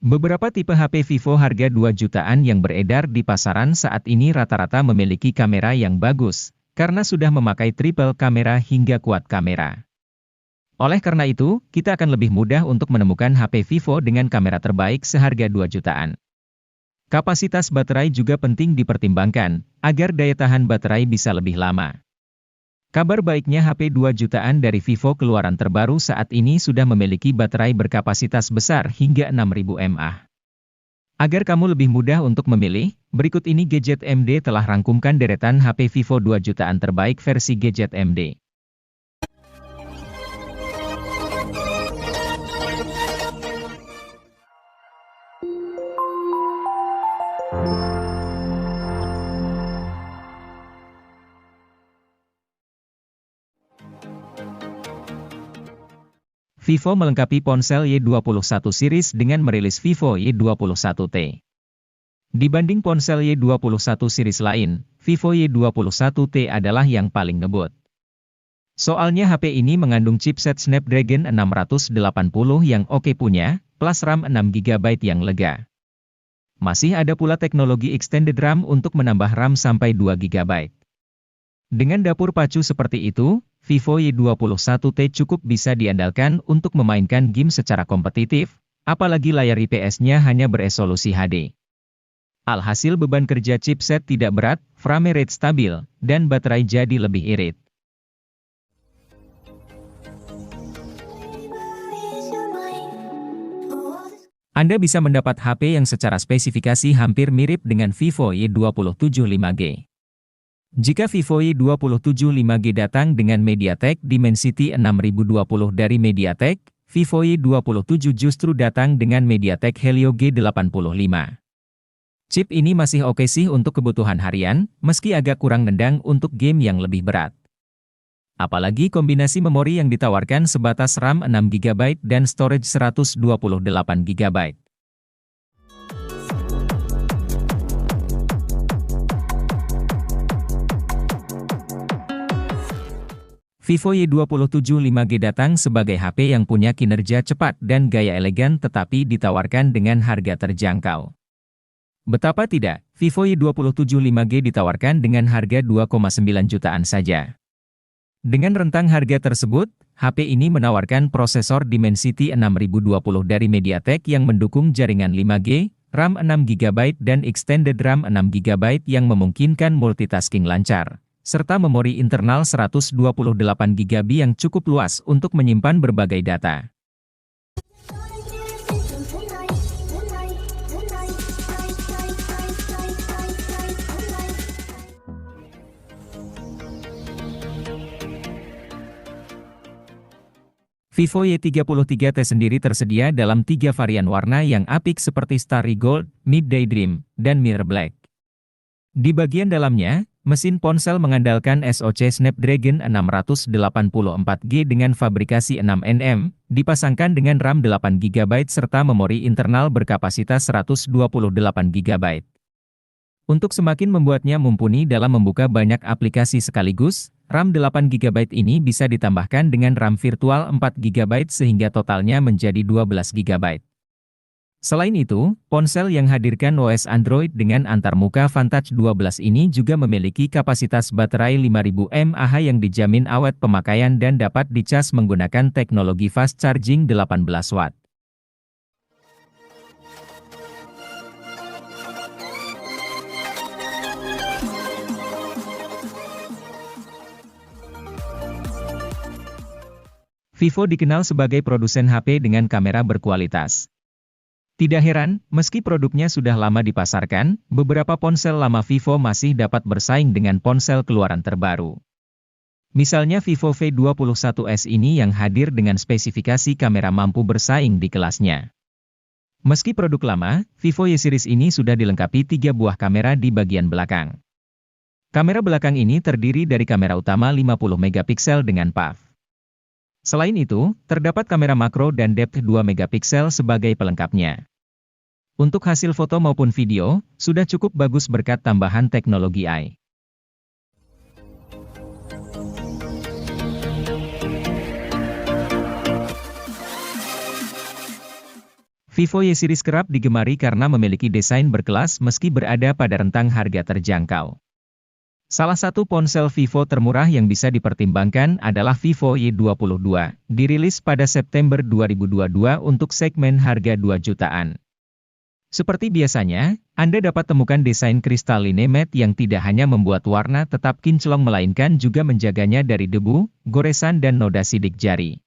Beberapa tipe HP Vivo harga 2 jutaan yang beredar di pasaran saat ini rata-rata memiliki kamera yang bagus, karena sudah memakai triple kamera hingga quad kamera. Oleh karena itu, kita akan lebih mudah untuk menemukan HP Vivo dengan kamera terbaik seharga 2 jutaan. Kapasitas baterai juga penting dipertimbangkan, agar daya tahan baterai bisa lebih lama. Kabar baiknya HP 2 jutaan dari Vivo keluaran terbaru saat ini sudah memiliki baterai berkapasitas besar hingga 6000 mAh. Agar kamu lebih mudah untuk memilih, berikut ini Gadget MD telah rangkumkan deretan HP Vivo 2 jutaan terbaik versi Gadget MD. Vivo melengkapi ponsel Y21 series dengan merilis Vivo Y21T. Dibanding ponsel Y21 series lain, Vivo Y21T adalah yang paling ngebut. Soalnya HP ini mengandung chipset Snapdragon 680 yang oke punya, plus RAM 6GB yang lega. Masih ada pula teknologi extended RAM untuk menambah RAM sampai 2GB. Dengan dapur pacu seperti itu, Vivo Y21T cukup bisa diandalkan untuk memainkan game secara kompetitif, apalagi layar IPS-nya hanya beresolusi HD. Alhasil beban kerja chipset tidak berat, frame rate stabil, dan baterai jadi lebih irit. Anda bisa mendapat HP yang secara spesifikasi hampir mirip dengan Vivo Y27 5G. Jika Vivo Y27 5G datang dengan MediaTek Dimensity 6020 dari MediaTek, Vivo Y27 justru datang dengan MediaTek Helio G85. Chip ini masih oke sih untuk kebutuhan harian, meski agak kurang nendang untuk game yang lebih berat. Apalagi kombinasi memori yang ditawarkan sebatas RAM 6GB dan storage 128GB. Vivo Y27 5G datang sebagai HP yang punya kinerja cepat dan gaya elegan tetapi ditawarkan dengan harga terjangkau. Betapa tidak, Vivo Y27 5G ditawarkan dengan harga 2,9 jutaan saja. Dengan rentang harga tersebut, HP ini menawarkan prosesor Dimensity 6020 dari MediaTek yang mendukung jaringan 5G, RAM 6GB dan extended RAM 6GB yang memungkinkan multitasking lancar, serta memori internal 128GB yang cukup luas untuk menyimpan berbagai data. Vivo Y33T sendiri tersedia dalam 3 varian warna yang apik seperti Starry Gold, Midday Dream, dan Mirror Black. Di bagian dalamnya, mesin ponsel mengandalkan SoC Snapdragon 684G dengan fabrikasi 6nm, dipasangkan dengan RAM 8GB serta memori internal berkapasitas 128GB. Untuk semakin membuatnya mumpuni dalam membuka banyak aplikasi sekaligus, RAM 8GB ini bisa ditambahkan dengan RAM virtual 4GB sehingga totalnya menjadi 12GB. Selain itu, ponsel yang hadirkan OS Android dengan antarmuka Vantage 12 ini juga memiliki kapasitas baterai 5000 mAh yang dijamin awet pemakaian dan dapat dicas menggunakan teknologi fast charging 18 watt. Vivo dikenal sebagai produsen HP dengan kamera berkualitas. Tidak heran, meski produknya sudah lama dipasarkan, beberapa ponsel lama Vivo masih dapat bersaing dengan ponsel keluaran terbaru. Misalnya Vivo V21s ini yang hadir dengan spesifikasi kamera mampu bersaing di kelasnya. Meski produk lama, Vivo Y series ini sudah dilengkapi 3 buah kamera di bagian belakang. Kamera belakang ini terdiri dari kamera utama 50MP dengan PAF. Selain itu, terdapat kamera makro dan depth 2MP sebagai pelengkapnya. Untuk hasil foto maupun video, sudah cukup bagus berkat tambahan teknologi AI. Vivo Y series kerap digemari karena memiliki desain berkelas meski berada pada rentang harga terjangkau. Salah satu ponsel Vivo termurah yang bisa dipertimbangkan adalah Vivo Y22, dirilis pada September 2022 untuk segmen harga 2 jutaan. Seperti biasanya, Anda dapat temukan desain kristaline matte yang tidak hanya membuat warna tetap kinclong melainkan juga menjaganya dari debu, goresan dan noda sidik jari.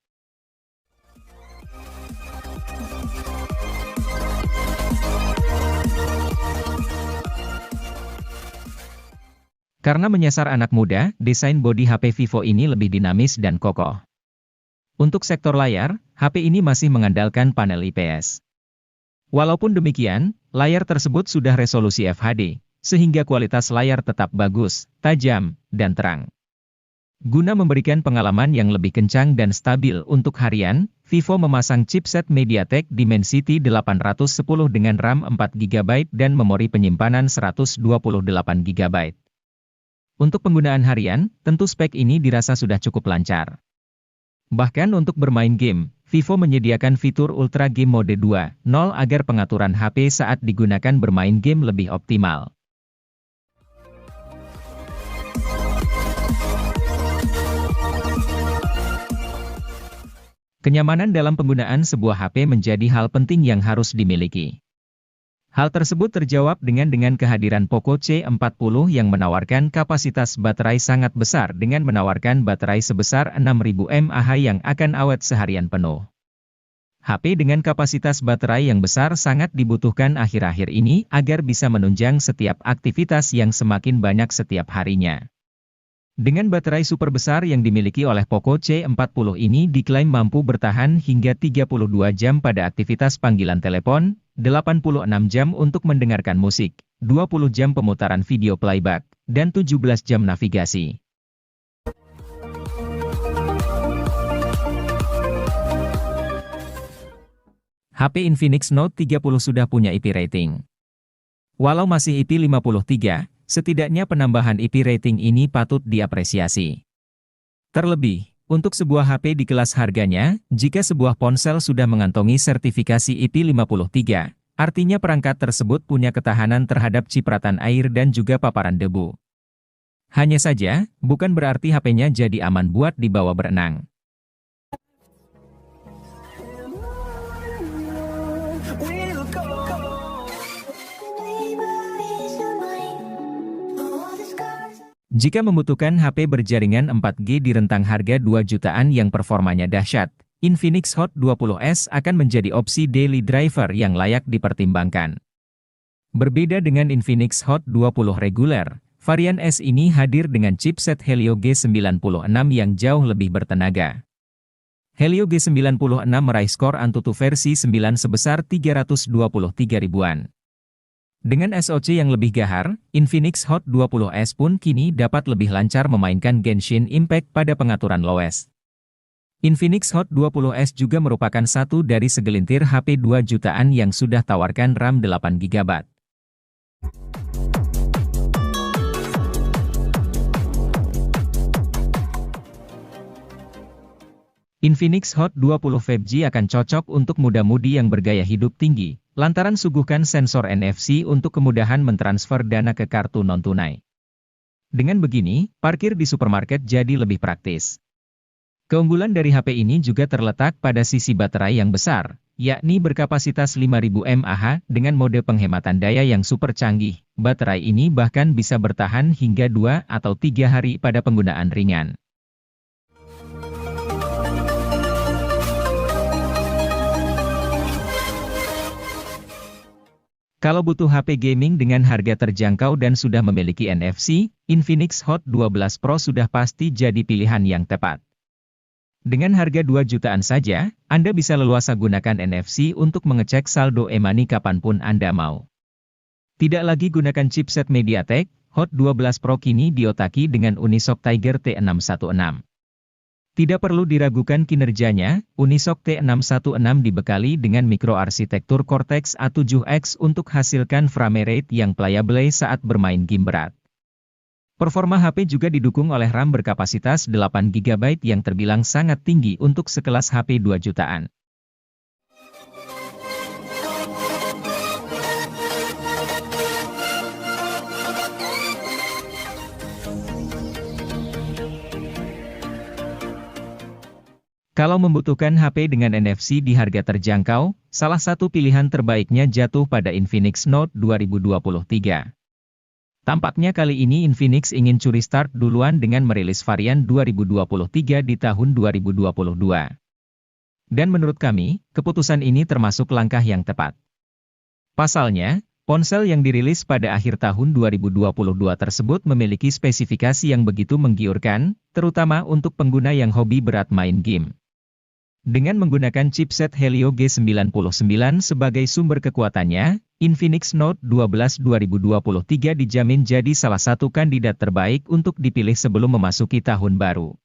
Karena menyasar anak muda, desain bodi HP Vivo ini lebih dinamis dan kokoh. Untuk sektor layar, HP ini masih mengandalkan panel IPS. Walaupun demikian, layar tersebut sudah resolusi FHD, sehingga kualitas layar tetap bagus, tajam, dan terang. Guna memberikan pengalaman yang lebih kencang dan stabil untuk harian, Vivo memasang chipset MediaTek Dimensity 810 dengan RAM 4GB dan memori penyimpanan 128GB. Untuk penggunaan harian, tentu spek ini dirasa sudah cukup lancar. Bahkan untuk bermain game, Vivo menyediakan fitur Ultra Game Mode 2.0 agar pengaturan HP saat digunakan bermain game lebih optimal. Kenyamanan dalam penggunaan sebuah HP menjadi hal penting yang harus dimiliki. Hal tersebut terjawab dengan kehadiran Poco C40 yang menawarkan kapasitas baterai sangat besar dengan menawarkan baterai sebesar 6000 mAh yang akan awet seharian penuh. HP dengan kapasitas baterai yang besar sangat dibutuhkan akhir-akhir ini agar bisa menunjang setiap aktivitas yang semakin banyak setiap harinya. Dengan baterai super besar yang dimiliki oleh Poco C40 ini diklaim mampu bertahan hingga 32 jam pada aktivitas panggilan telepon, 86 jam untuk mendengarkan musik, 20 jam pemutaran video playback, dan 17 jam navigasi. HP Infinix Note 30 sudah punya IP rating. Walau masih IP 53, setidaknya penambahan IP rating ini patut diapresiasi. Terlebih, untuk sebuah HP di kelas harganya, jika sebuah ponsel sudah mengantongi sertifikasi IP 53, artinya perangkat tersebut punya ketahanan terhadap cipratan air dan juga paparan debu. Hanya saja, bukan berarti HP-nya jadi aman buat dibawa berenang. Jika membutuhkan HP berjaringan 4G di rentang harga 2 jutaan yang performanya dahsyat, Infinix Hot 20S akan menjadi opsi daily driver yang layak dipertimbangkan. Berbeda dengan Infinix Hot 20 reguler, varian S ini hadir dengan chipset Helio G96 yang jauh lebih bertenaga. Helio G96 meraih skor Antutu versi 9 sebesar 323 ribuan. Dengan SoC yang lebih gahar, Infinix Hot 20S pun kini dapat lebih lancar memainkan Genshin Impact pada pengaturan lowes. Infinix Hot 20S juga merupakan satu dari segelintir HP 2 jutaan yang sudah tawarkan RAM 8GB. Infinix Hot 20 5G akan cocok untuk muda-mudi yang bergaya hidup tinggi, lantaran suguhkan sensor NFC untuk kemudahan mentransfer dana ke kartu non-tunai. Dengan begini, parkir di supermarket jadi lebih praktis. Keunggulan dari HP ini juga terletak pada sisi baterai yang besar, yakni berkapasitas 5000 mAh dengan mode penghematan daya yang super canggih. Baterai ini bahkan bisa bertahan hingga 2 atau 3 hari pada penggunaan ringan. Kalau butuh HP gaming dengan harga terjangkau dan sudah memiliki NFC, Infinix Hot 12 Pro sudah pasti jadi pilihan yang tepat. Dengan harga 2 jutaan saja, Anda bisa leluasa gunakan NFC untuk mengecek saldo e-money kapanpun Anda mau. Tidak lagi gunakan chipset MediaTek, Hot 12 Pro kini diotaki dengan Unisoc Tiger T616. Tidak perlu diragukan kinerjanya, Unisoc T616 dibekali dengan mikroarsitektur Cortex A7X untuk hasilkan frame rate yang playable saat bermain game berat. Performa HP juga didukung oleh RAM berkapasitas 8GB yang terbilang sangat tinggi untuk sekelas HP 2 jutaan. Kalau membutuhkan HP dengan NFC di harga terjangkau, salah satu pilihan terbaiknya jatuh pada Infinix Note 2023. Tampaknya kali ini Infinix ingin curi start duluan dengan merilis varian 2023 di tahun 2022. Dan menurut kami, keputusan ini termasuk langkah yang tepat. Pasalnya, ponsel yang dirilis pada akhir tahun 2022 tersebut memiliki spesifikasi yang begitu menggiurkan, terutama untuk pengguna yang hobi berat main game. Dengan menggunakan chipset Helio G99 sebagai sumber kekuatannya, Infinix Note 12 2023 dijamin jadi salah satu kandidat terbaik untuk dipilih sebelum memasuki tahun baru.